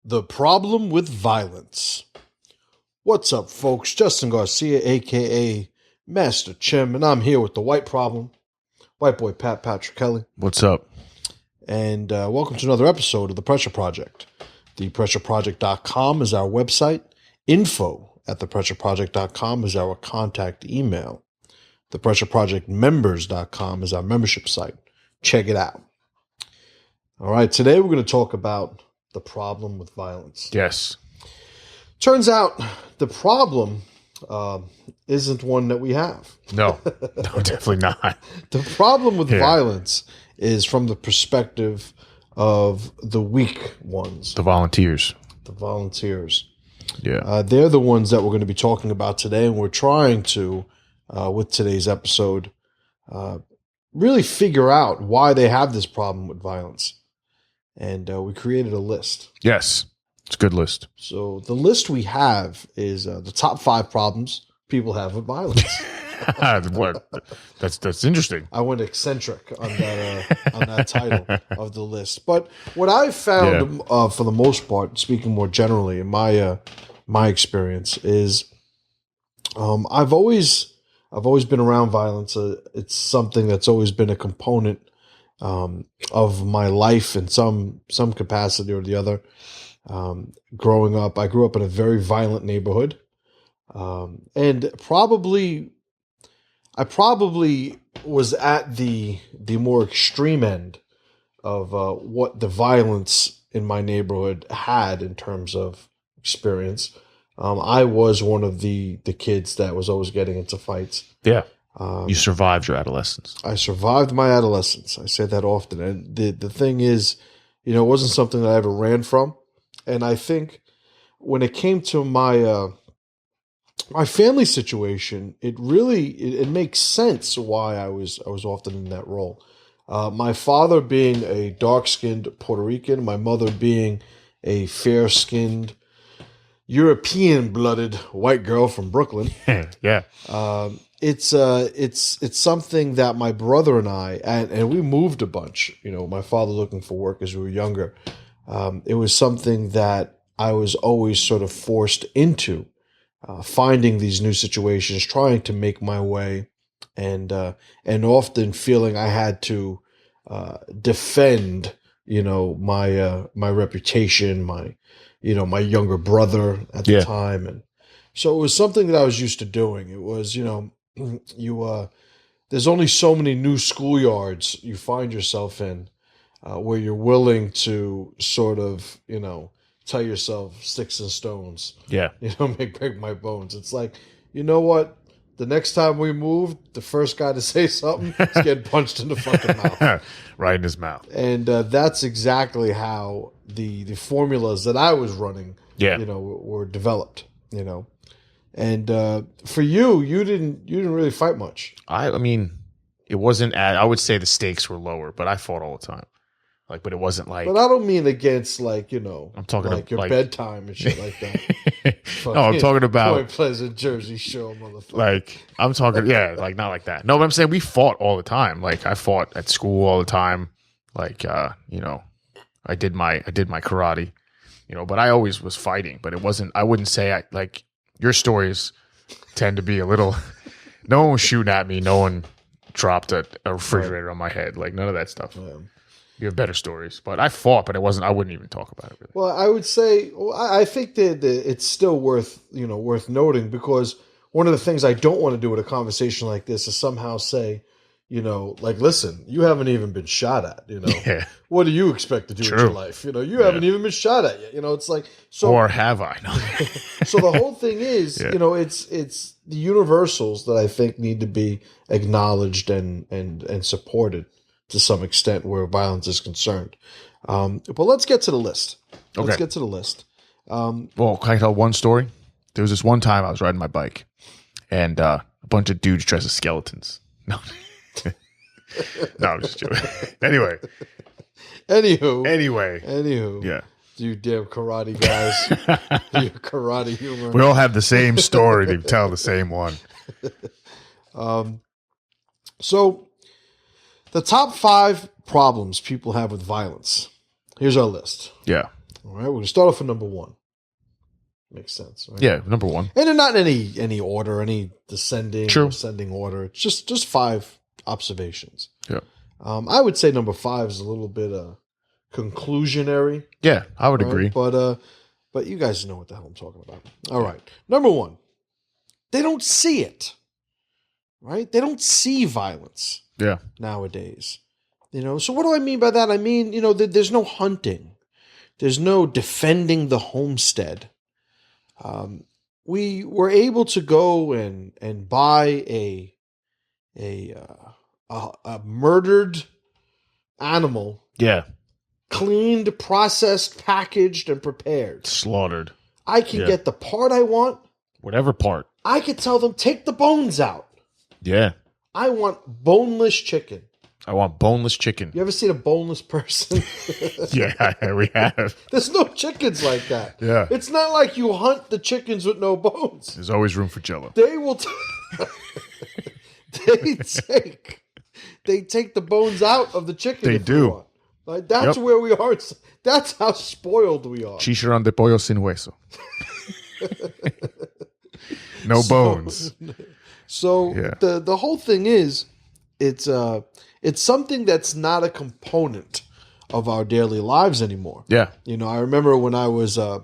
The problem with violence. What's up, folks? Justin Garcia, aka Master Chim, and I'm here with the white problem, white boy Patrick Kelly. What's up? And welcome to another episode of The Pressure Project. ThePressureProject.com is our website. Info@ThePressureProject.com is our contact email. ThePressureProjectMembers.com is our membership site. Check it out. All right, today we're going to talk about the problem with violence. Yes. Turns out the problem isn't one that we have. No, definitely not. The problem with violence is from the perspective of the weak ones. The volunteers. The volunteers. Yeah. They're the ones that we're going to be talking about today, and we're trying to, with today's episode, really figure out why they have this problem with violence. And we created a list. Yes. It's a good list. So the list we have is the top 5 problems people have with violence. What? That's interesting. I went eccentric on that title of the list. But what I've found, for the most part, speaking more generally in my experience, is I've always been around violence. It's something that's always been a component of my life in some capacity or the other. Growing up, I grew up in a very violent neighborhood, and I probably was at the more extreme end of what the violence in my neighborhood had in terms of experience. I was one of the kids that was always getting into fights. Yeah. You survived your adolescence. I survived my adolescence. I say that often. And the thing is, it wasn't something that I ever ran from. And I think when it came to my family situation, it makes sense why I was often in that role. My father being a dark-skinned Puerto Rican, my mother being a fair-skinned European-blooded white girl from Brooklyn. Yeah. It's something that my brother and I, and we moved a bunch, my father looking for work as we were younger. It was something that I was always sort of forced into, finding these new situations, trying to make my way, and often feeling I had to defend, my reputation, my younger brother at the time, and so it was something that I was used to doing. It was, there's only so many new schoolyards you find yourself in. Where you're willing to sort of, tell yourself sticks and stones. Yeah. Break my bones. It's like, you know what? The next time we move, the first guy to say something is getting punched in the fucking mouth. Right in his mouth. And that's exactly how the formulas that I was running, were developed, And for you didn't really fight much. I mean, it wasn't, I would say the stakes were lower, but I fought all the time. But it wasn't like. But I don't mean against I'm talking like your bedtime and shit like that. No, I'm talking about Point Pleasant, Jersey Shore, motherfucker. I'm talking, not like that. No, but I'm saying we fought all the time. I fought at school all the time. I did my karate. But I always was fighting. But it wasn't. I wouldn't say your stories tend to be a little. No one was shooting at me. No one dropped a refrigerator on my head. None of that stuff. Yeah. You have better stories, but I fought, but it wasn't. I wouldn't even talk about it. Really. Well, I would say, I think that it's still worth noting, because one of the things I don't want to do with a conversation like this is somehow say, listen, you haven't even been shot at. Yeah. What do you expect to do with your life? You haven't even been shot at yet. It's like so. Or have I? No. So the whole thing is, it's the universals that I think need to be acknowledged and supported to some extent where violence is concerned. But let's get to the list. Let's get to the list. Well, can I tell one story? There was this one time I was riding my bike, and a bunch of dudes dressed as skeletons. No. No, I'm just joking. Anyway. Anywho. Yeah. You damn karate guys. Your karate humor. We all have the same story to tell, the same one. So the top 5 problems people have with violence. Here's our list. Yeah. All right, we're gonna start off with number one. Makes sense, right? Yeah, number one. And they're not in any order, any descending True. or ascending order. It's just 5 observations. Yeah. I would say number 5 is a little bit conclusionary. Yeah, I would right? agree. But you guys know what the hell I'm talking about. All right. Number 1, they don't see it. Right? They don't see violence. Yeah. Nowadays. So what do I mean by that? I mean, there's no hunting. There's no defending the homestead. We were able to go and buy a murdered animal. Yeah. Cleaned, processed, packaged, and prepared. Slaughtered. I can get the part I want. Whatever part. I could tell them, take the bones out. Yeah. I want boneless chicken. I want boneless chicken. You ever seen a boneless person? Yeah, we have. There's no chickens like that. Yeah. It's not like you hunt the chickens with no bones. There's always room for Jello. They will. They take the bones out of the chicken. They do. Like, that's where we are. That's how spoiled we are. Chicharrón de pollo sin hueso. No bones. So the whole thing is, it's something that's not a component of our daily lives anymore. Yeah. I remember when I was the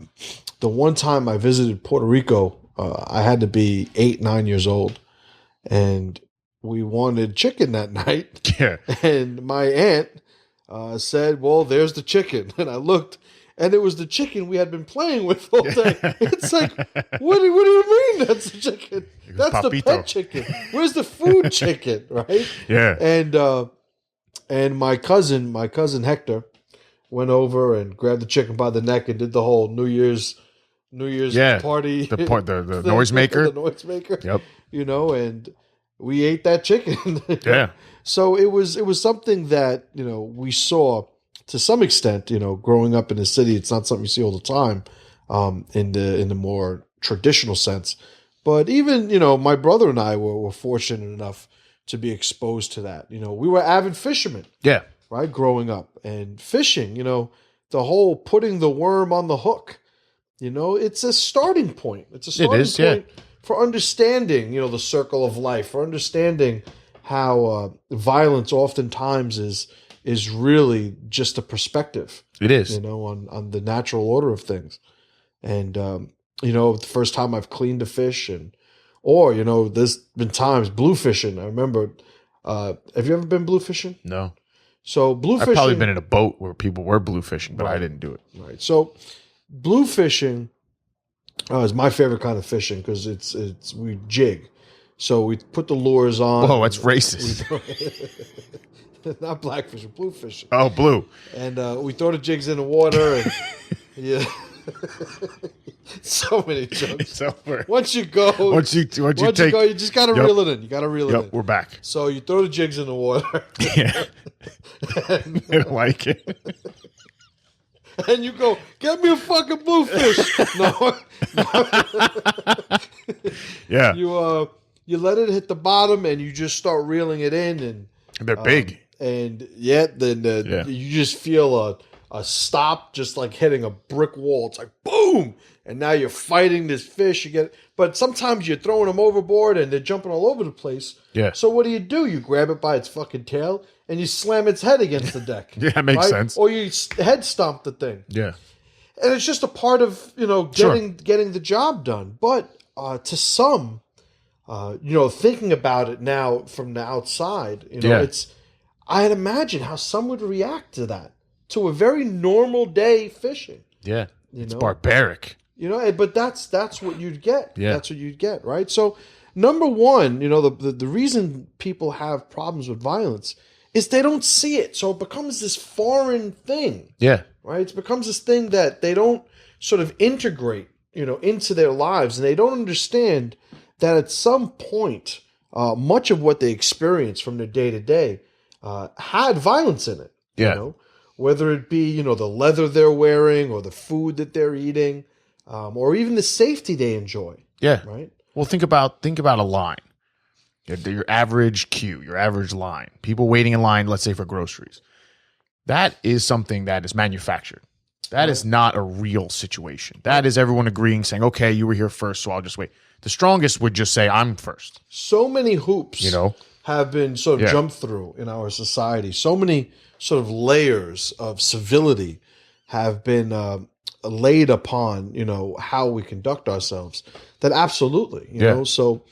one time I visited Puerto Rico, I had to be 8, 9 years old, and we wanted chicken that night. Yeah. And my aunt said, "Well, there's the chicken," and I looked. And it was the chicken we had been playing with all day. It's like, what do you mean that's the chicken? That's Papito. the pet chicken. Where's the food chicken, right? Yeah. And my cousin Hector went over and grabbed the chicken by the neck and did the whole New Year's party. The noisemaker. The noisemaker. Yep. And we ate that chicken. Yeah. So it was something that, we saw to some extent, growing up in the city. It's not something you see all the time, in the more traditional sense. But even, my brother and I were fortunate enough to be exposed to that. We were avid fishermen. Yeah. Right. Growing up and fishing, the whole putting the worm on the hook, it's a starting point. It's a starting point for understanding, the circle of life, for understanding how violence oftentimes is really just a perspective. It is. On the natural order of things. And, the first time I've cleaned a fish there's been times blue fishing. I remember, have you ever been blue fishing? No. So blue fishing. I've probably been in a boat where people were blue fishing, but I didn't do it. Right. So blue fishing is my favorite kind of fishing because we jig. So we put the lures on. Whoa, that's racist. Not blackfish, blue fishing. Oh, blue. And we throw the jigs in the water, and yeah, so many jokes. It's over. Once you go, you just gotta reel it in. You gotta reel it in. We're back. So you throw the jigs in the water. Yeah, and, I don't like it. And you go, get me a fucking bluefish. No. Yeah. You let it hit the bottom, and you just start reeling it in, and they're big. And then you just feel a stop, just like hitting a brick wall. It's like boom, and now you're fighting this fish. But sometimes you're throwing them overboard, and they're jumping all over the place. Yeah. So what do? You grab it by its fucking tail, and you slam its head against the deck. Yeah, that makes sense. Or you head stomp the thing. Yeah. And it's just a part of getting the job done. But to some, thinking about it now from the outside, I'd imagine how some would react to that, to a very normal day fishing. Yeah, it's barbaric. But that's what you'd get. Yeah. That's what you'd get, right? So, number one, the reason people have problems with violence is they don't see it. So it becomes this foreign thing. Yeah. Right? It becomes this thing that they don't sort of integrate, into their lives, and they don't understand that at some point, much of what they experience from their day to day had violence in it. Yeah. Whether it be, the leather they're wearing or the food that they're eating, or even the safety they enjoy. Yeah. Right. Well, think about a line. Your average queue, your average line. People waiting in line, let's say for groceries. That is something that is manufactured. That is not a real situation. That is everyone agreeing, saying, okay, you were here first, so I'll just wait. The strongest would just say, I'm first. So many hoops, have been sort of Yeah. jumped through in our society. So many sort of layers of civility have been laid upon, how we conduct ourselves. That absolutely, you know. So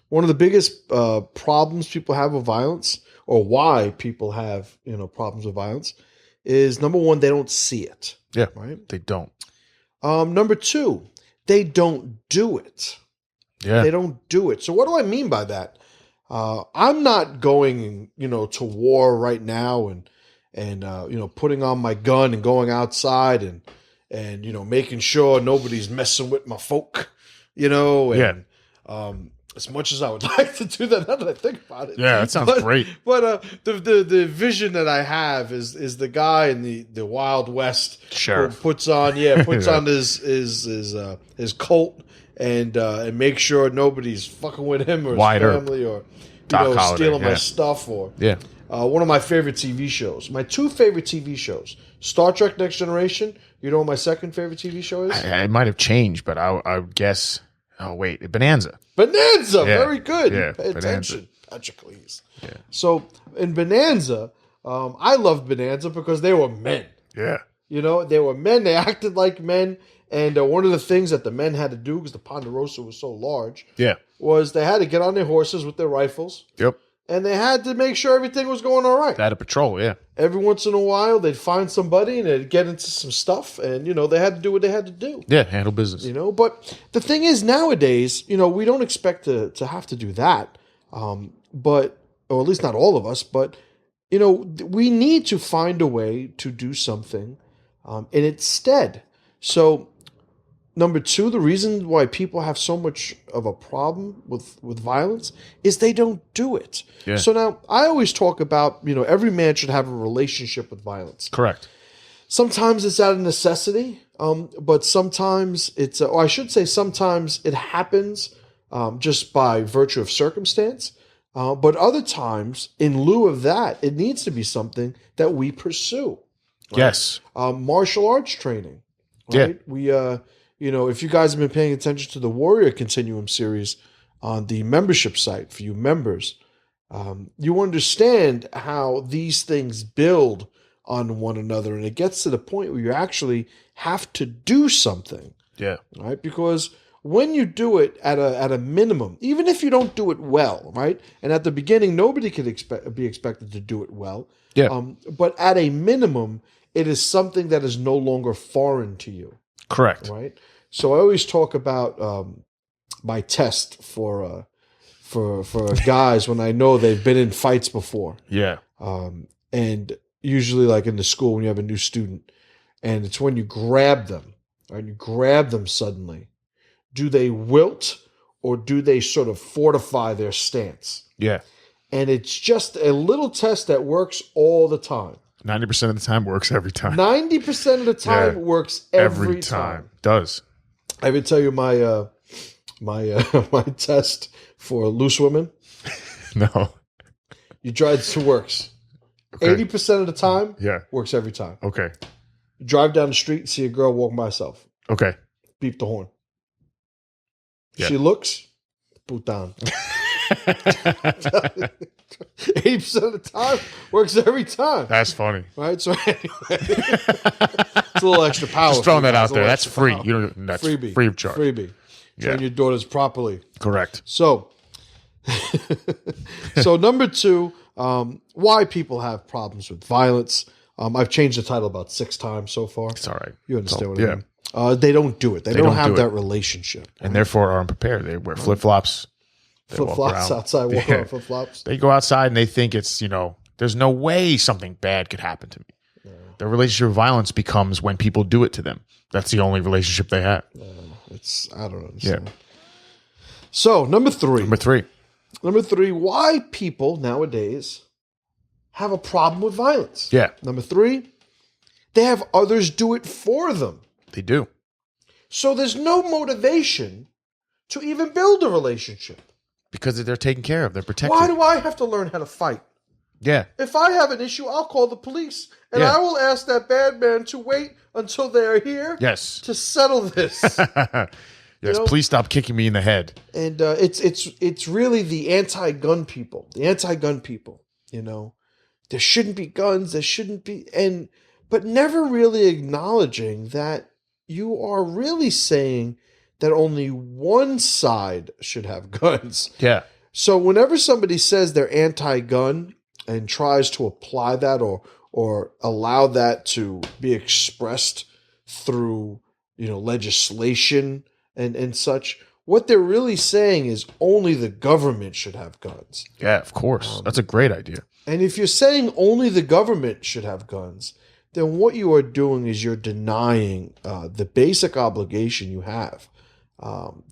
one of the biggest problems people have with violence, or why people have, problems with violence, is number one, they don't see it. Yeah, right. They don't. Number two, they don't do it. Yeah. They don't do it. So what do I mean by that? I'm not going, to war right now and putting on my gun and going outside and making sure nobody's messing with my folk, and as much as I would like to do that, now that I think about it. Yeah, that sounds great. But the vision that I have is the guy in the Wild West Sheriff who puts on his coat and make sure nobody's fucking with him or his family or stealing my stuff or one of my favorite TV shows. My two favorite TV shows: Star Trek: Next Generation. You know what my second favorite TV show is? It might have changed, but I would guess. Oh wait, Bonanza. Very good. Yeah, Pay attention, Patrocles. Yeah. So in Bonanza, I loved Bonanza because they were men. Yeah. They were men. They acted like men. And one of the things that the men had to do, because the Ponderosa was so large, was they had to get on their horses with their rifles. Yep. And they had to make sure everything was going all right. They had a patrol, Every once in a while, they'd find somebody and they'd get into some stuff. And, they had to do what they had to do. Yeah, handle business. But the thing is, nowadays, we don't expect to have to do that. Or at least not all of us. But, we need to find a way to do something in its stead. So, number two, the reason why people have so much of a problem with violence is they don't do it. Yeah. So now I always talk about, every man should have a relationship with violence. Correct. Sometimes it's out of necessity, but sometimes sometimes it happens just by virtue of circumstance. But other times, in lieu of that, it needs to be something that we pursue. Right? Yes. Martial arts training. Right? Yeah. We if you guys have been paying attention to the Warrior Continuum series on the membership site for you members, you understand how these things build on one another. And it gets to the point where you actually have to do something. Yeah. Right? Because when you do it at a minimum, even if you don't do it well, right? And at the beginning, nobody could be expected to do it well. Yeah. But at a minimum, it is something that is no longer foreign to you. Correct. Right. So I always talk about my test for guys when I know they've been in fights before. Yeah. And usually, like in the school, when you have a new student, and it's when you grab them, right? You grab them suddenly. Do they wilt or do they sort of fortify their stance? Yeah. And it's just a little test that works all the time. 90% of the time works every time. 90% of the time works every time. Does. I would tell you my my test for loose women. No. You drive it works. Okay. 80% of the time, works every time. Okay. You drive down the street and see a girl walking by herself. Okay. Beep the horn. Yeah. She looks, boot down. 80% of the time works every time. That's funny. Right? So anyway, it's a little extra power. Just throwing that out there. That's free. Power. You don't. That's Freebie. free of charge. Freebie. Train your daughters properly. Correct. So, number two, why people have problems with violence. I've changed the title about 6 times so far. It's all right. You understand what I mean? They don't do it. They don't have that relationship. And therefore are unprepared. They wear flip-flops. Flip-flops outside, walk around flip-flops. They go outside and they think it's, there's no way something bad could happen to me. Yeah. Their relationship with violence becomes when people do it to them. That's the only relationship they have. I don't understand. Yeah. So, number three, why people nowadays have a problem with violence. Yeah. Number 3, they have others do it for them. They do. So there's no motivation to even build a relationship. Because they're taken care of. They're protected. Why do I have to learn how to fight? Yeah. If I have an issue, I'll call the police And Yeah. I will ask that bad man to wait until they are here Yes. to settle this. Yes. know? Please stop kicking me in the head. And it's really the anti-gun people. The anti-gun people, There shouldn't be guns, there shouldn't be but never really acknowledging that you are really saying that only one side should have guns. Yeah. So whenever somebody says they're anti-gun and tries to apply that or allow that to be expressed through, legislation and such, what they're really saying is only the government should have guns. Yeah, of course. That's a great idea. And if you're saying only the government should have guns, then what you are doing is you're denying the basic obligation you have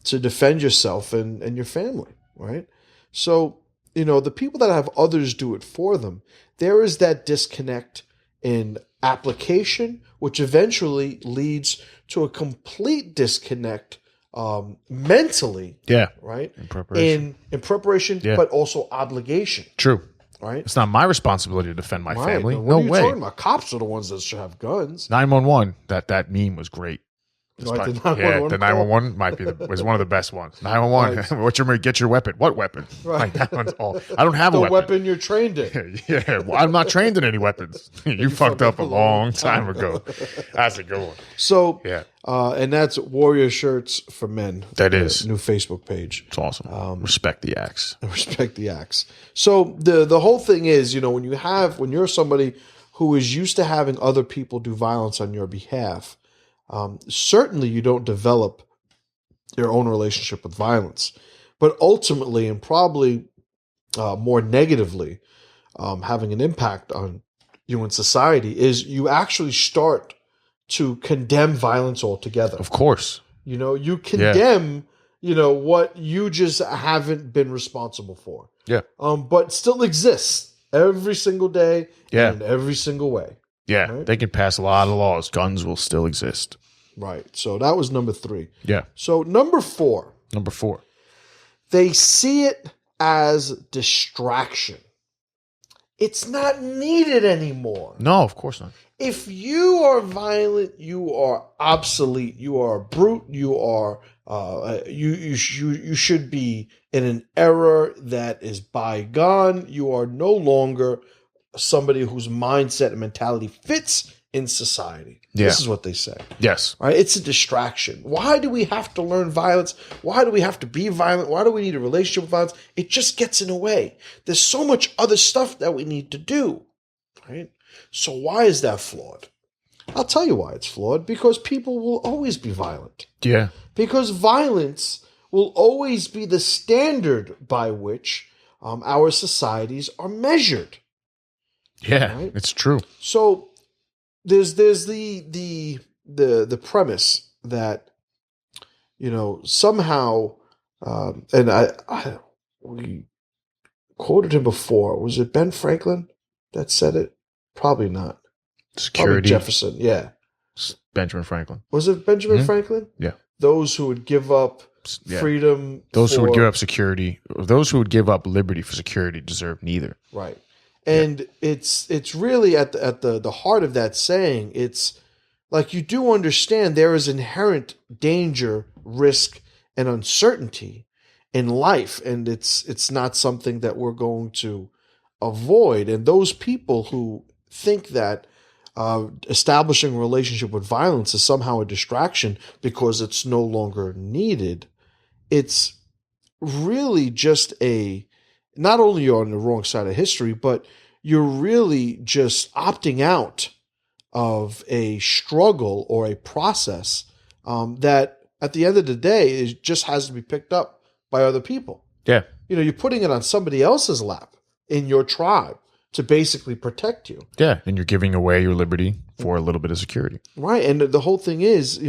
to defend yourself and your family, right? So, the people that have others do it for them, there is that disconnect in application, which eventually leads to a complete disconnect mentally, Yeah. right? In preparation. In preparation, Yeah. but also obligation, True. right? It's not my responsibility to defend my Right. family. What No are you way. talking about? Cops are the ones that should have guns. 911. That meme was great. Right, the Yeah, 911 the call. 911 was one of the best ones. 911. Get your weapon? What weapon? Right. Like that one's all. I don't have a The weapon. weapon you're trained in. Yeah, well, I'm not trained in any weapons. you fucked up a long time ago. That's a good one. So, Yeah, and that's Warrior Shirts for Men. That the is. new Facebook page. It's awesome. Respect the axe. Respect the axe. So the whole thing is, when you're somebody who is used to having other people do violence on your behalf, certainly you don't develop your own relationship with violence, but ultimately and probably more negatively having an impact on you in society is you actually start to condemn violence altogether. Of course. You condemn, what you just haven't been responsible for. Yeah. But still exists every single day Yeah. and in every single way. Yeah. Right? They can pass a lot of laws. Guns will still exist. Right. So that was number 3. Yeah. So number 4, Number 4. they see it as distraction. It's not needed anymore. No, of course not. If you are violent, you are obsolete. You are a brute. You are you should be in an era that is bygone. You are no longer somebody whose mindset and mentality fits in society. Yeah. This is what they say. Yes. Right? It's a distraction. Why do we have to learn violence? Why do we have to be violent? Why do we need a relationship with violence? It just gets in the way. There's so much other stuff that we need to do. Right? So why is that flawed? I'll tell you why it's flawed. Because people will always be violent. Yeah. Because violence will always be the standard by which our societies are measured. Yeah. Right? It's true. So there's the premise that somehow and we quoted him before. Was it Ben Franklin that said it? Probably not. Probably Security. Jefferson. Yeah. Benjamin Franklin. Was it Benjamin Mhm. Franklin? Yeah. Those who would give up Yeah. freedom. Those who would for- give up security, those who would give up liberty for security deserve neither. Right. And it's really at the heart of that saying, it's like you do understand there is inherent danger, risk, and uncertainty in life, and it's not something that we're going to avoid. And those people who think that establishing a relationship with violence is somehow a distraction because it's no longer needed, it's really just not only you're on the wrong side of history, but you're really just opting out of a struggle or a process that at the end of the day, it just has to be picked up by other people. Yeah. You're putting it on somebody else's lap in your tribe to basically protect you. Yeah. And you're giving away your liberty for a little bit of security. Right. And the whole thing is,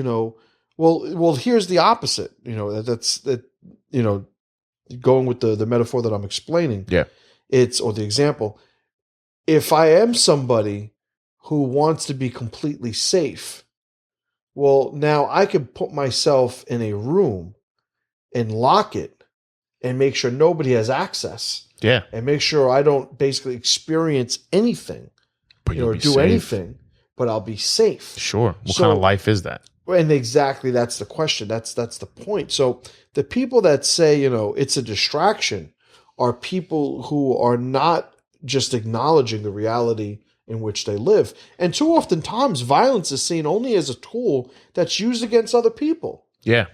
well, here's the opposite, going with the metaphor that I'm explaining. Yeah. Or the example. If I am somebody who wants to be completely safe, well, now I can put myself in a room and lock it and make sure nobody has access Yeah. and make sure I don't basically experience anything. But you'll or be do safe. anything, but I'll be safe. Sure. What So- kind of life is that? And exactly, that's the question. That's the point. So the people that say, it's a distraction are people who are not just acknowledging the reality in which they live. And too often times violence is seen only as a tool that's used against other people. Yeah.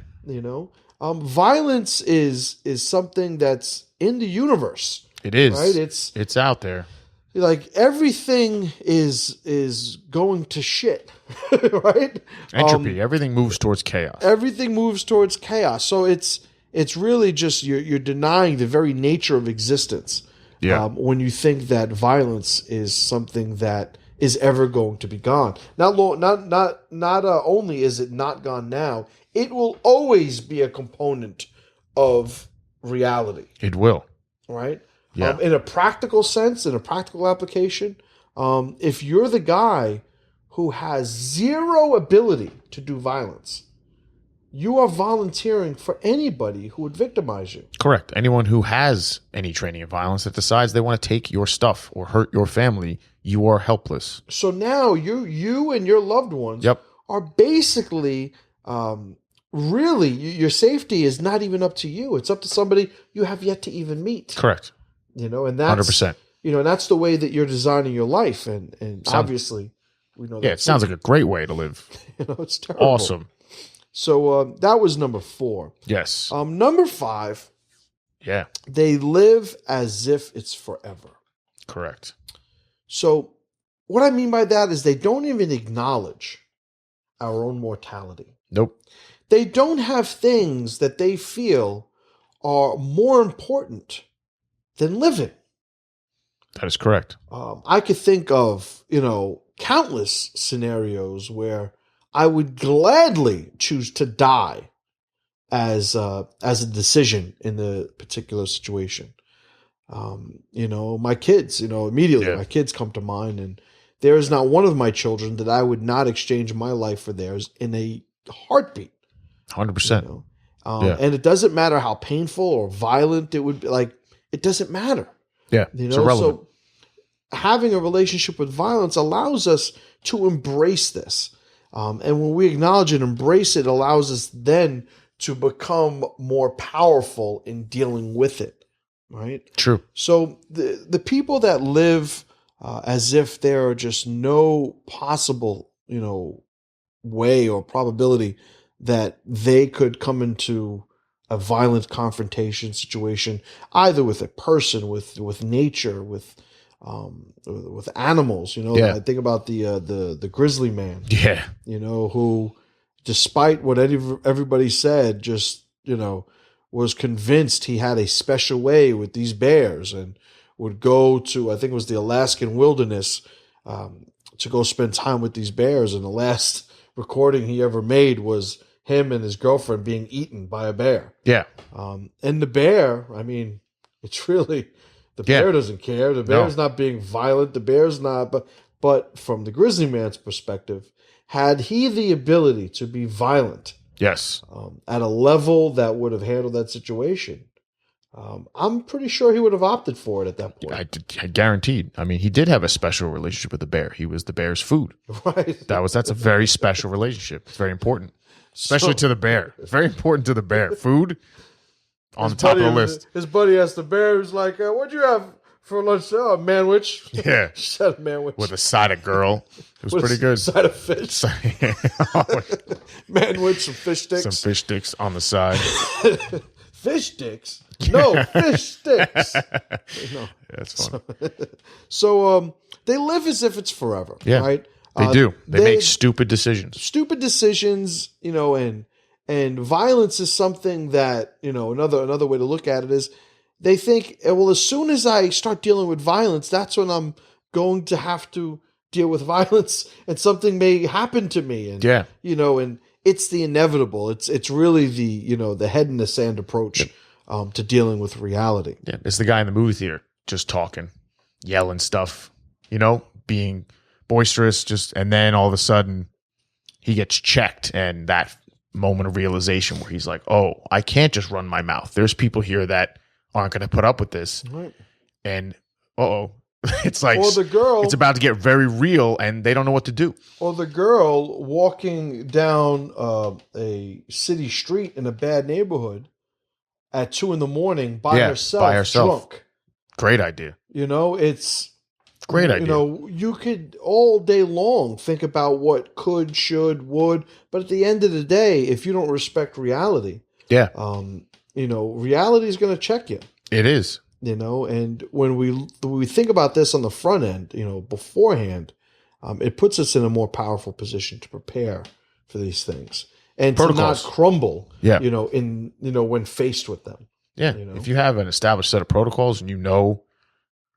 Violence is something that's in the universe. It is. Right? It's out there. Like everything is going to shit, right? Entropy. Everything moves towards chaos. Everything moves towards chaos. So it's really just you're denying the very nature of existence. Yeah. When you think that violence is something that is ever going to be gone. Not only is it not gone now, it will always be a component of reality. It will. Right? Yeah. In a practical sense, in a practical application, if you're the guy who has zero ability to do violence, you are volunteering for anybody who would victimize you. Correct. Anyone who has any training in violence that decides they want to take your stuff or hurt your family, you are helpless. So now you and your loved ones are basically really your safety is not even up to you. It's up to somebody you have yet to even meet. Correct. And that's 100%. And that's the way that you're designing your life, and obviously we know. Yeah, it sounds like a great way to live. It's terrible. Awesome. So that was number 4. Yes. Number 5. Yeah. They live as if it's forever. Correct. So what I mean by that is they don't even acknowledge our own mortality. Nope. They don't have things that they feel are more important than living. That is correct. I could think of, countless scenarios where I would gladly choose to die as a decision in the particular situation. My kids, immediately my kids come to mind, and there is not one of my children that I would not exchange my life for theirs in a heartbeat. 100%. And it doesn't matter how painful or violent it would be. Like, it doesn't matter. Yeah, it's irrelevant. So having a relationship with violence allows us to embrace this. And when we acknowledge and embrace it, allows us then to become more powerful in dealing with it, right? True. So the people that live as if there are just no possible, way or probability that they could come into a violent confrontation situation, either with a person, with nature, with animals. I think about the grizzly man. Yeah. Who, despite what everybody said, just was convinced he had a special way with these bears and would go to, I think it was the Alaskan wilderness, to go spend time with these bears. And the last recording he ever made was him and his girlfriend being eaten by a bear. Yeah. And the bear, I mean, it's really, the bear doesn't care. The bear's not being violent. The bear's not, but from the grizzly man's perspective, had he the ability to be violent, yes, at a level that would have handled that situation, I'm pretty sure he would have opted for it at that point. I guaranteed. I mean, he did have a special relationship with the bear. He was the bear's food. Right. That's a very special relationship. It's very important, especially to the bear. It's very important to the bear. Food on the top of the list. His buddy asked the bear, he was like, "What'd you have for lunch?" "Oh, a manwich." Yeah. Said a manwich. With a side of girl. It was pretty good. Side of fish. Manwich, some fish sticks. Some fish sticks on the side. Fish sticks? No, fish sticks. No. That's funny. So they live as if it's forever, right? They do. They make stupid decisions. Stupid decisions, and violence is something that, another way to look at it is they think, well, as soon as I start dealing with violence, that's when I'm going to have to deal with violence and something may happen to me. And, and it's the inevitable. It's really the head in the sand approach to dealing with reality. Yeah. It's the guy in the movie theater just talking, yelling stuff, being boisterous, and then all of a sudden he gets checked, and that moment of realization where he's like, oh, I can't just run my mouth. There's people here that aren't going to put up with this. Right. And It's like Or the girl, it's about to get very real, and they don't know what to do. or the girl walking down a city street in a bad neighborhood at 2 a.m. by Yeah, by herself, herself. drunk. Great idea. It's Great idea. You could all day long think about what could, should, would, but at the end of the day, if you don't respect reality, Yeah, reality is going to check you. it is. And when we think about this on the front end, beforehand, it puts us in a more powerful position to prepare for these things and Protocols. to not crumble. Yeah. When faced with them. Yeah. If you have an established set of protocols and you know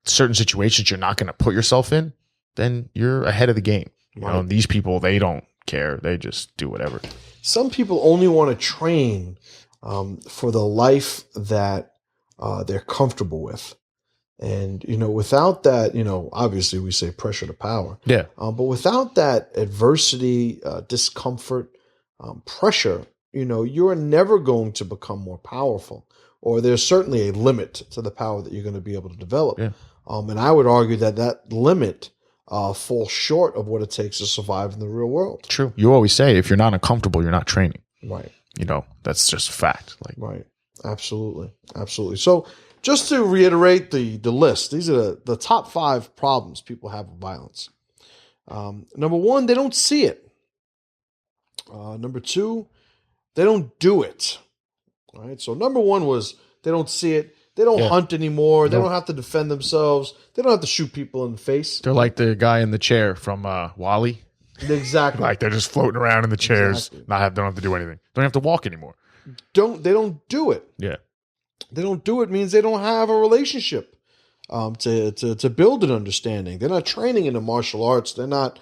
certain situations you're not going to put yourself in, then you're ahead of the game. Right. These people, they don't care. They just do whatever. Some people only want to train for the life that they're comfortable with. And, without that, obviously we say pressure to power. Yeah. But without that adversity, discomfort, pressure, you're never going to become more powerful. Or there's certainly a limit to the power that you're going to be able to develop. Yeah. And I would argue that limit falls short of what it takes to survive in the real world. True. You always say if you're not uncomfortable, you're not training. Right. That's just a fact. Right. Absolutely. Absolutely. So just to reiterate the list, these are the top 5 problems people have with violence. Number 1, they don't see it. Number 2, they don't do it. All right. So number 1 was they don't see it. They don't hunt anymore. They don't have to defend themselves. They don't have to shoot people in the face. They're like the guy in the chair from Wall-E. Exactly. Like they're just floating around in the chairs. Exactly. Don't have to do anything. Don't have to walk anymore. They don't do it. Yeah. They don't do it means they don't have a relationship to build an understanding. They're not training in the martial arts. They're not,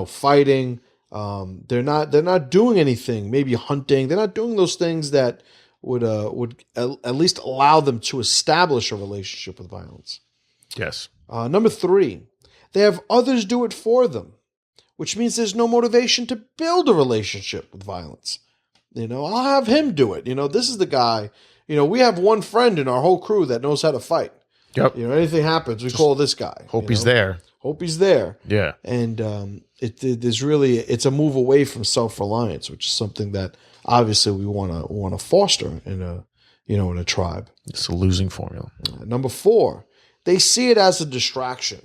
fighting. They're not doing anything. Maybe hunting. They're not doing those things that would at least allow them to establish a relationship with violence. Yes. Number 3, they have others do it for them, which means there's no motivation to build a relationship with violence. I'll have him do it. This is the guy. We have one friend in our whole crew that knows how to fight. Yep. Anything happens, we call this guy. Hope he's there. Hope he's there. Yeah. And it's a move away from self-reliance, which is something that obviously we want to foster in a tribe. It's a losing formula. Number 4, they see it as a distraction,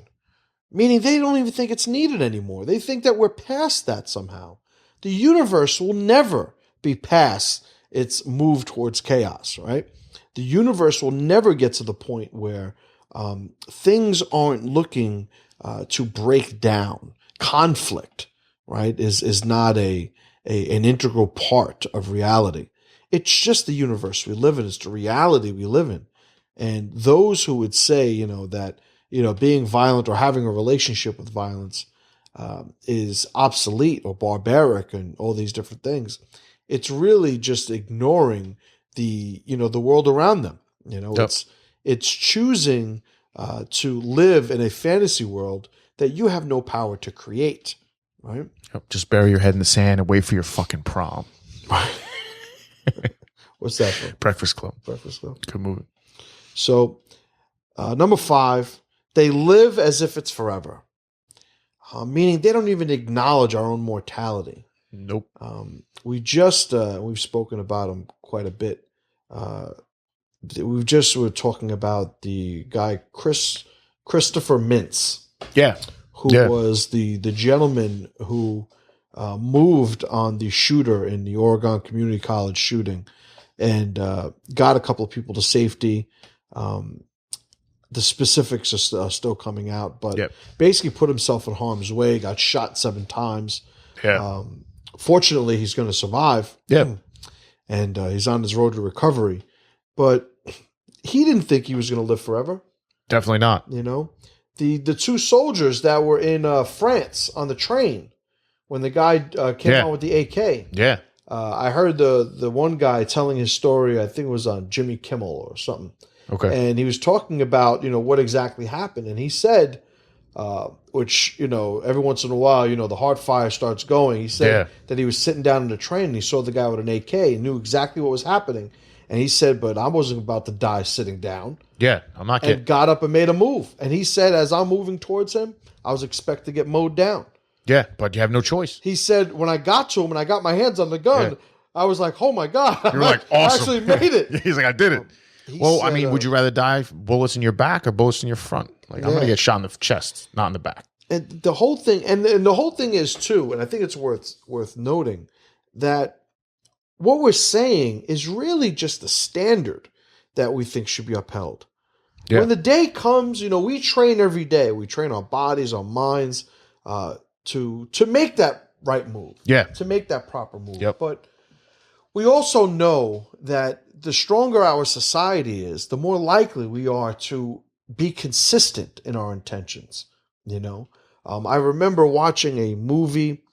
meaning they don't even think it's needed anymore. They think that we're past that somehow. The universe will never be past its move towards chaos, right? The universe will never get to the point where things aren't looking to break down. Conflict, right, is not an integral part of reality. It's just the universe we live in. It's the reality we live in. And those who would say, that, being violent or having a relationship with violence is obsolete or barbaric and all these different things, it's really just ignoring the world around them. Yep. It's choosing to live in a fantasy world that you have no power to create, right? Yep. Just bury your head in the sand and wait for your fucking prom. What's that for? Breakfast Club. Breakfast Club. Good movie. So, number 5, they live as if it's forever, meaning they don't even acknowledge our own mortality. Nope. We've spoken about them quite a bit. We're talking about the guy Christopher Mintz. Yeah. Who was the gentleman who moved on the shooter in the Oregon Community College shooting and got a couple of people to safety. The specifics are still coming out, but basically put himself in harm's way, got shot 7 times. Yeah. Fortunately, he's going to survive. Yeah. And he's on his road to recovery. But he didn't think he was going to live forever. Definitely not. The 2 soldiers that were in France on the train when the guy came out with the AK. Yeah. I heard the one guy telling his story, I think it was on Jimmy Kimmel or something. Okay. And he was talking about, what exactly happened. And he said, which, every once in a while, the heart fire starts going. He said that he was sitting down in the train and he saw the guy with an AK and knew exactly what was happening. And he said, but I wasn't about to die sitting down. Yeah, I'm not getting. And got up and made a move. And he said, as I'm moving towards him, I was expected to get mowed down. Yeah, but you have no choice. He said, when I got to him and I got my hands on the gun, Yeah. I was like, oh my God. You're like, awesome. I actually made it. He's like, I did it. He Well, I said, mean, would you rather die bullets in your back or bullets in your front? Like, I'm Yeah. gonna get shot in the chest, not in the back. And the whole thing, and the whole thing is too, and I think it's worth noting that what we're saying is really just the standard that we think should be upheld. Yeah. When the day comes, we train every day. We train our bodies, our minds, to make that right move. Yeah. To make that proper move. Yep. But we also know that the stronger our society is, the more likely we are to be consistent in our intentions. I remember watching a movie.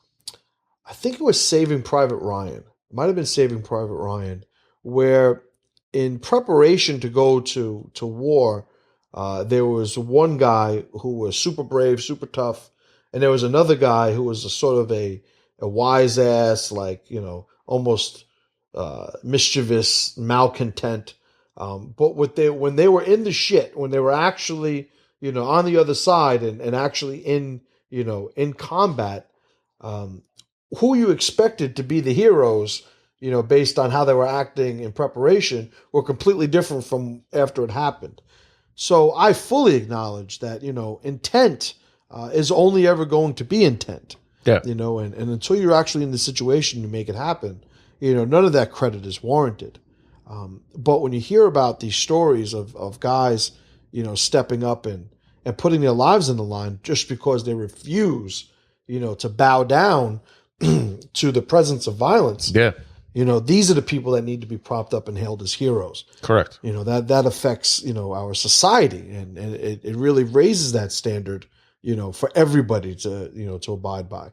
I think it was Saving Private Ryan. It might have been Saving Private Ryan, where in preparation to go to war, there was one guy who was super brave, super tough, and there was another guy who was a sort of a wise ass, like, almost mischievous, malcontent. But when they were in the shit, when they were actually, on the other side and actually in combat, who you expected to be the heroes, based on how they were acting in preparation, were completely different from after it happened. So I fully acknowledge that, intent is only ever going to be intent. Yeah. And until you're actually in the situation to make it happen, none of that credit is warranted. But when you hear about these stories of guys, stepping up and putting their lives on the line just because they refuse, to bow down to the presence of violence. Yeah. These are the people that need to be propped up and hailed as heroes. Correct. That affects, our society, and it really raises that standard, for everybody to, to abide by.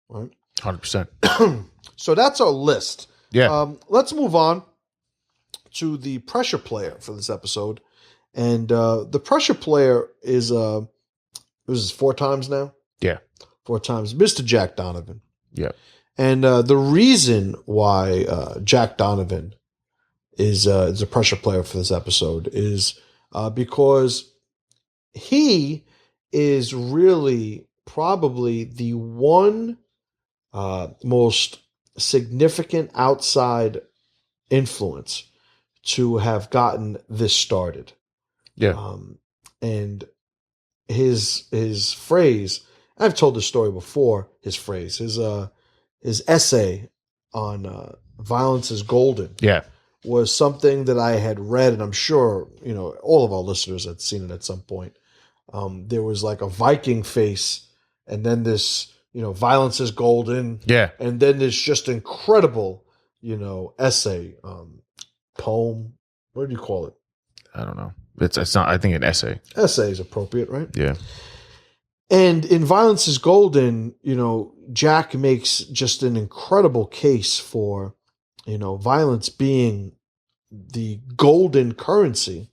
Right. 100%. So that's our list. Yeah. Let's move on to the pressure player for this episode. And the pressure player is, this is 4 times now? Yeah. 4 times. Mr. Jack Donovan. Yeah. And the reason why Jack Donovan is a pressure player for this episode is because he is really probably the one most significant outside influence to have gotten this started. Yeah. And his phrase, I've told this story before, his essay on violence is golden. Yeah. Was something that I had read, and I'm sure, all of our listeners had seen it at some point. There was like a Viking face, and then this, violence is golden. Yeah. And then this just incredible, essay, poem. What do you call it? I don't know. It's not, I think an essay. Essay is appropriate, right? Yeah. And in Violence is Golden, Jack makes just an incredible case for, violence being the golden currency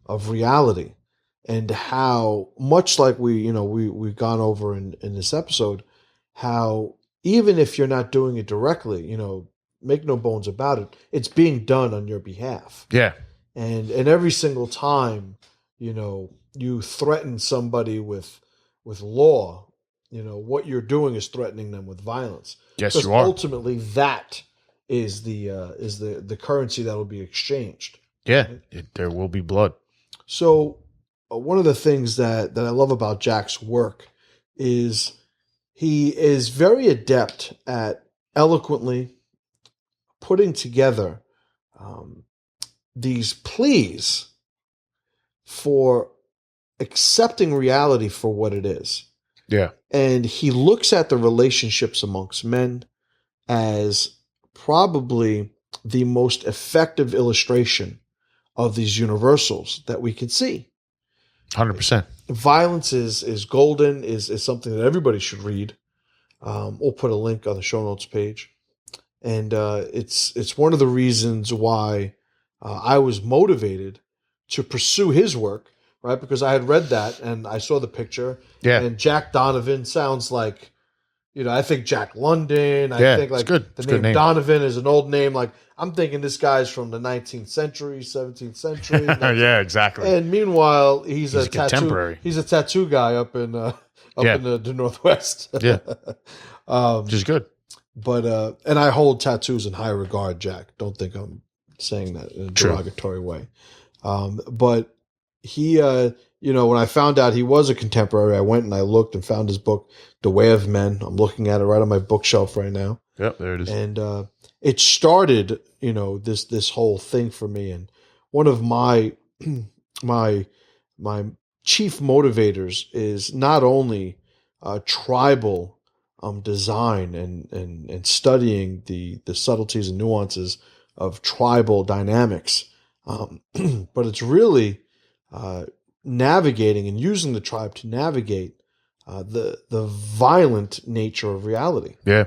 of reality, and how much like we've gone over in this episode, how even if you're not doing it directly, make no bones about it, it's being done on your behalf. Yeah. And every single time, you threaten somebody with law, what you're doing is threatening them with violence. Yes, because you are. ultimately that is the currency that will be exchanged. Yeah. There will be blood. So one of the things that I love about Jack's work is he is very adept at eloquently putting together these pleas for accepting reality for what it is. Yeah. And he looks at the relationships amongst men as probably the most effective illustration of these universals that we can see. 100%. Violence is golden, is something that everybody should read. We'll put a link on the show notes page. And it's one of the reasons why I was motivated to pursue his work, right? Because I had read that and I saw the picture. Yeah. And Jack Donovan sounds like, I think Jack London. I Yeah, think it's like good. the It's a good name name. Donovan is an old name. Like I'm thinking this guy's from the 19th century, 17th century, 19th. Yeah, exactly. And meanwhile, he's He's a a contemporary. tattoo guy up in Yeah, the Northwest. yeah, which um, is good. but and I hold tattoos in high regard, Jack. Don't think I'm saying that in a True. derogatory way. But he, when I found out he was a contemporary, I went and I looked and found his book, The Way of Men. I'm looking at it right on my bookshelf right now. Yep, there it is. And it started, this whole thing for me. And one of my my my chief motivators is not only tribal design and studying the subtleties and nuances of tribal dynamics, but it's really navigating and using the tribe to navigate the violent nature of reality. Yeah,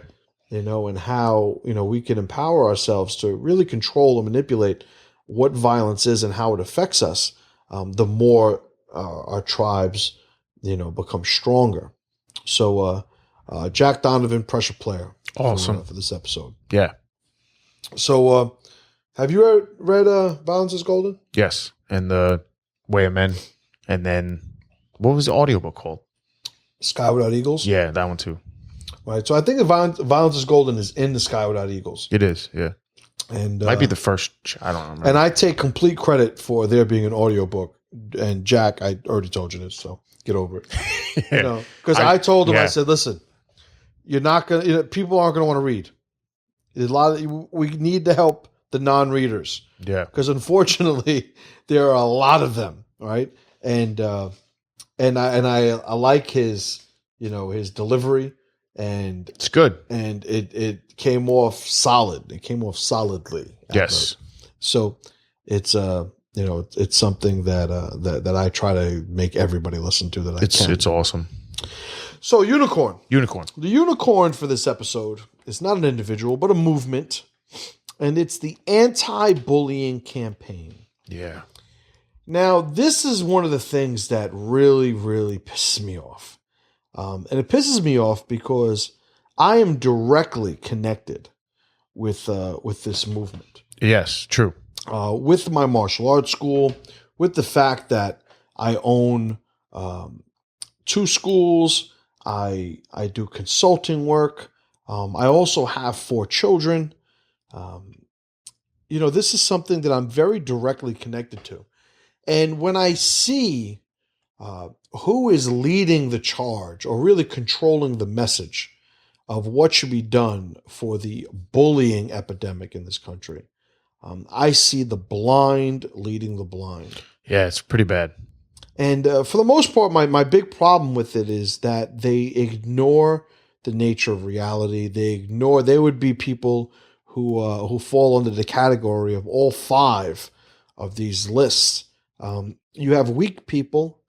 And how we can empower ourselves to really control and manipulate what violence is and how it affects us. The more our tribes, become stronger. So, Jack Donovan, pressure player, awesome. for this episode. Yeah, So, have you ever read Violence is Golden? yes, and the Way of Men, and then what was the audiobook called? Sky Without Eagles? Yeah, that one too. Right. So I think the Violence is Golden is in the Sky Without Eagles. It is. Yeah, And might be the first. I don't remember. and I take complete credit for there being an audiobook. And Jack, I already told you this, so get over it. Yeah. Because I told him, yeah. I said, listen, you're not gonna. People aren't gonna want to read. We need to help the non-readers. Yeah, Because unfortunately, there are a lot of them, right? And I like his his delivery, and it's good. it came off solid. It came off solidly. Yes. So it's it's something that I try to make everybody listen to that I can. It's awesome. So unicorn. The unicorn for this episode is not an individual, but a movement, and it's the anti-bullying campaign. Yeah. Now, this is one of the things that really, really pisses me off. And it pisses me off because I am directly connected with this movement. Yes, true. With my martial arts school, with the fact that I own 2 schools, I do consulting work. I also have 4 children. This is something that I'm very directly connected to. And when I see who is leading the charge or really controlling the message of what should be done for the bullying epidemic in this country, I see the blind leading the blind. Yeah, it's pretty bad. And for the most part, my big problem with it is that they ignore the nature of reality. They would be people who fall under the category of all 5 of these lists. You have weak people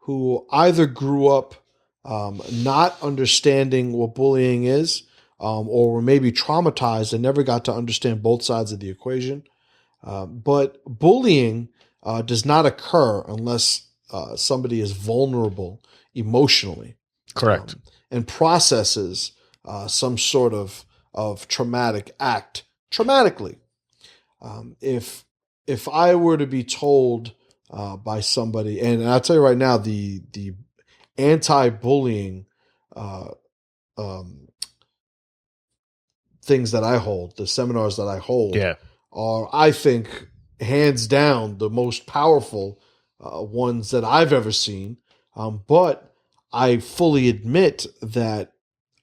who either grew up not understanding what bullying is, or were maybe traumatized and never got to understand both sides of the equation. But bullying does not occur unless somebody is vulnerable emotionally. Correct. And processes some sort of traumatic act traumatically. If I were to be told by somebody, and I'll tell you right now, the anti-bullying things that I hold, the seminars that I hold, Yeah. are, I think, hands down the most powerful ones that I've ever seen. But I fully admit that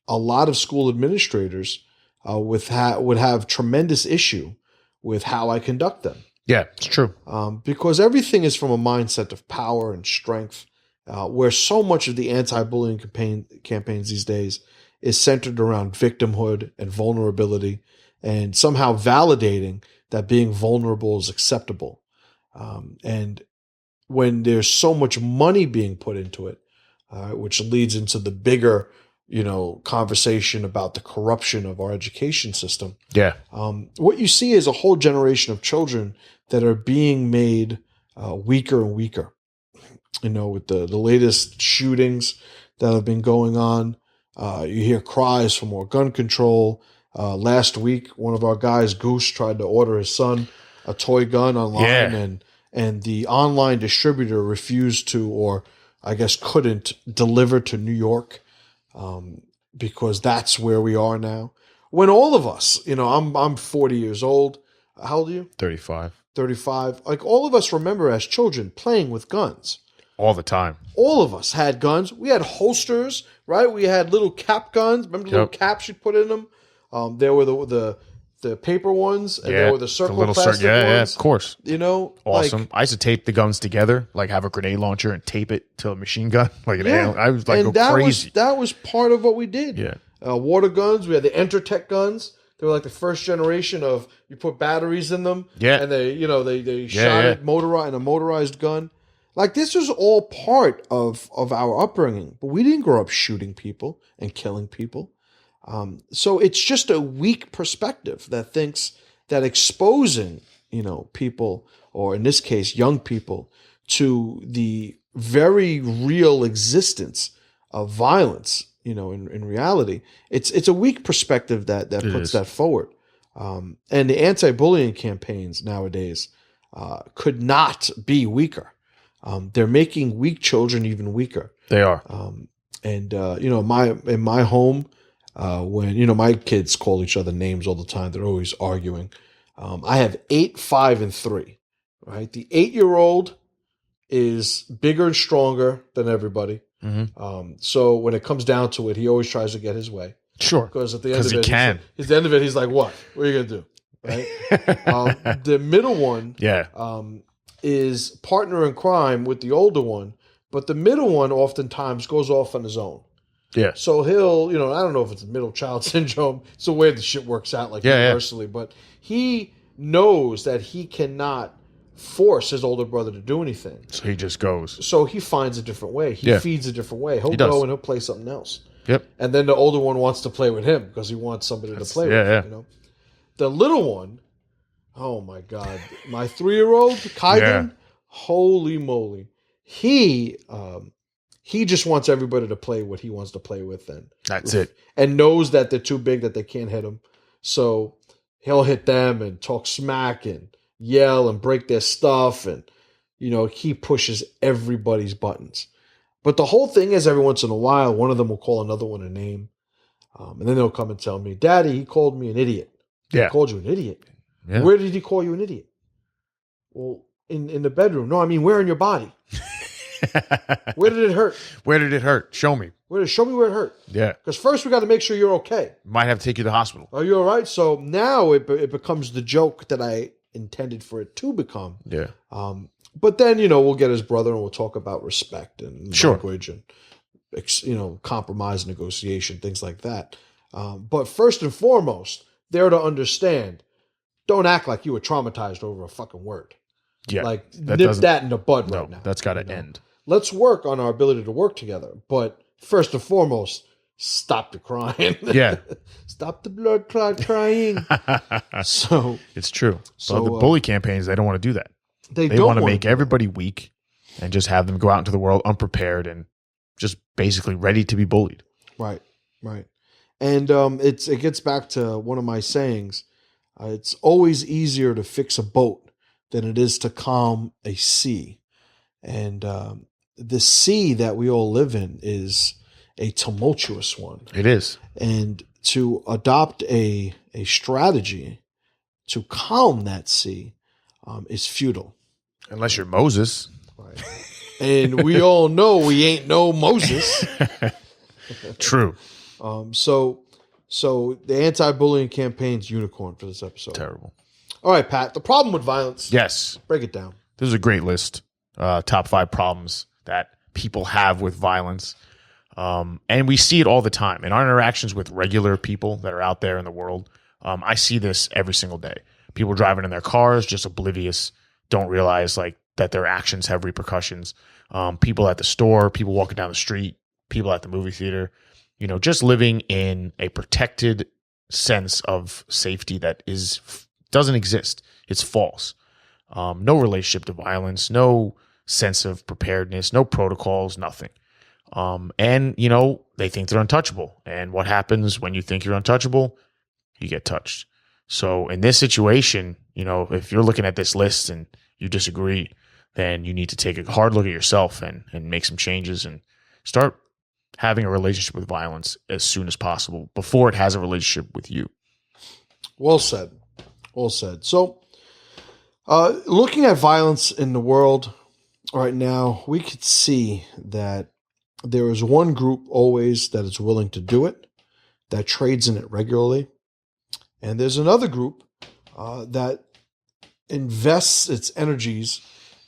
a lot of school administrators would have tremendous issue with how I conduct them. Yeah, it's true. Because everything is from a mindset of power and strength, where so much of the anti-bullying campaigns these days is centered around victimhood and vulnerability, and somehow validating that being vulnerable is acceptable. And when there's so much money being put into it, which leads into the bigger, conversation about the corruption of our education system. Yeah. What you see is a whole generation of children that are being made weaker and weaker. With the latest shootings that have been going on, You hear cries for more gun control. Last week, one of our guys, Goose, tried to order his son a toy gun online, Yeah. and the online distributor refused to, or I guess couldn't, deliver to New York, because that's where we are now. When all of us, I'm 40 years old. How old are you? 35. 35. Like, all of us remember as children playing with guns. All the time. All of us had guns. We had holsters, right? We had little cap guns. Remember the little Yep. caps you put in them? There were the paper ones, and there were the circle plastic yeah, ones. of course. Like, Awesome. I used to tape the guns together, like have a grenade launcher and tape it to a machine gun, like an alien. I was like, and go crazy. that was part of what we did. Yeah. Water guns. We had the Entertech guns. They were like the first generation of, you put batteries in them. Yeah. And they shot it in a motorized gun. Like, this was all part of our upbringing, but we didn't grow up shooting people and killing people. So it's just a weak perspective that thinks that exposing, people, or in this case, young people, to the very real existence of violence, in reality, it's a weak perspective that puts that forward. And the anti-bullying campaigns nowadays could not be weaker. They're making weak children even weaker. They are. In my home, when my kids call each other names all the time, they're always arguing. I have 8, 5, and 3. Right, the 8-year-old is bigger and stronger than everybody. Mm-hmm. So when it comes down to it, he always tries to get his way. Sure. Because at the end of he it, can. At the end of it, he's like, "What? What are you gonna do?" Right. The middle one, is partner in crime with the older one, but the middle one oftentimes goes off on his own. Yeah. So he'll, I don't know if it's middle child syndrome. It's the way the shit works out, like universally, but he knows that he cannot force his older brother to do anything. So he just goes. So he finds a different way. He feeds a different way. He'll go and he'll play something else. Yep. And then the older one wants to play with him because he wants somebody to play with. Yeah. The little one, oh my God, my 3-year-old Kaiden, holy moly, he just wants everybody to play what he wants to play with. And that's it. And knows that they're too big, that they can't hit him. So he'll hit them and talk smack and yell and break their stuff. And, he pushes everybody's buttons. But the whole thing is, every once in a while, one of them will call another one a name. And then they'll come and tell me, "Daddy, he called me an idiot." Yeah. He called you an idiot? Yeah. Where did he call you an idiot? Well, in the bedroom. No, I mean, where in your body? Where did it hurt? Where did it hurt? Show me. Show me where it hurt. Yeah. Because first we got to make sure you're okay. Might have to take you to the hospital. Are you all right? So now it becomes the joke that I intended for it to become. Yeah. But then, we'll get his brother and we'll talk about respect and language and, compromise, negotiation, things like that. But first and foremost, they're to understand, don't act like you were traumatized over a fucking word. Yeah. Like, nip that in the bud right now. That's got to end. Let's work on our ability to work together. But first and foremost, stop the crying. Yeah. Stop the blood clot crying. So it's true. So the bully campaigns, they don't want to do that. They want to make everybody weak and just have them go out into the world unprepared and just basically ready to be bullied. Right. And it gets back to one of my sayings. It's always easier to fix a boat than it is to calm a sea. And the sea that we all live in is a tumultuous one. It is. And to adopt a strategy to calm that sea is futile. Unless you're Moses. Right. And we all know we ain't no Moses. True. So the anti-bullying campaign's unicorn for this episode. Terrible. All right, Pat. The problem with violence. Yes. Break it down. This is a great list. Top 5 problems that people have with violence. And we see it all the time in our interactions with regular people that are out there in the world. I see this every single day. People driving in their cars, just oblivious, don't realize that their actions have repercussions. People at the store, people walking down the street, people at the movie theater, just living in a protected sense of safety that doesn't exist. It's false. No relationship to violence, no sense of preparedness, no protocols, nothing. And, they think they're untouchable. And what happens when you think you're untouchable? You get touched. So in this situation, if you're looking at this list and you disagree, then you need to take a hard look at yourself and make some changes and start having a relationship with violence as soon as possible before it has a relationship with you. Well said. Well said. So, looking at violence in the world right now, we could see that there is one group always that is willing to do it, that trades in it regularly. And there's another group that invests its energies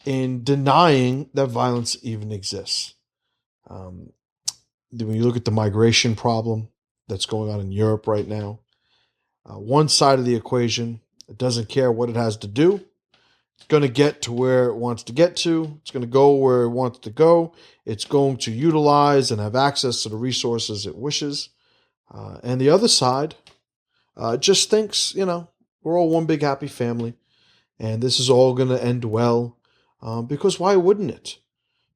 in denying that violence even exists. When you look at the migration problem that's going on in Europe right now, one side of the equation, it doesn't care what it has to do. It's going to get to where it wants to get to. It's going to go where it wants to go. It's going to utilize and have access to the resources it wishes. And the other side just thinks, we're all one big happy family. And this is all going to end well. Because why wouldn't it?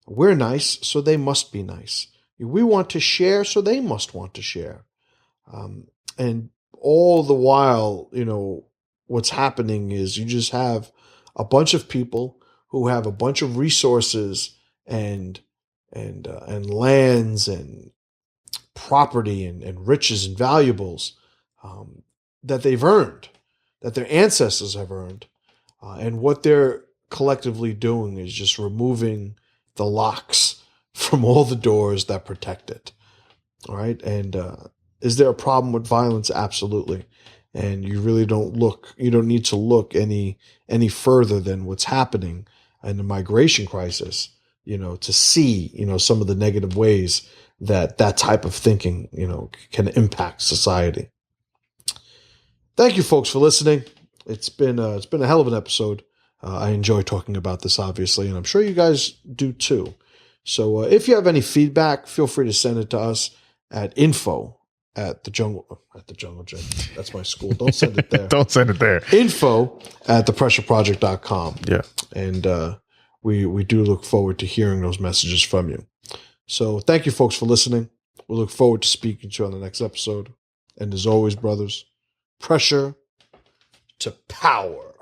We're nice, so they must be nice. We want to share, so they must want to share. And all the while, what's happening is you just have a bunch of people who have a bunch of resources and lands and property and riches and valuables that they've earned, that their ancestors have earned. And what they're collectively doing is just removing the locks from all the doors that protect it. All right. And is there a problem with violence? Absolutely. And you really don't need to look any further than what's happening in the migration crisis, to see, some of the negative ways that type of thinking, can impact society. Thank you folks for listening. It's been a hell of an episode. I enjoy talking about this, obviously, and I'm sure you guys do too. So if you have any feedback, feel free to send it to us at info@the jungle gym. That's my school. Don't send it there. Don't send it there. info@thepressureproject.com. Yeah. And we do look forward to hearing those messages from you. So thank you folks for listening. We look forward to speaking to you on the next episode. And as always, brothers, pressure to power.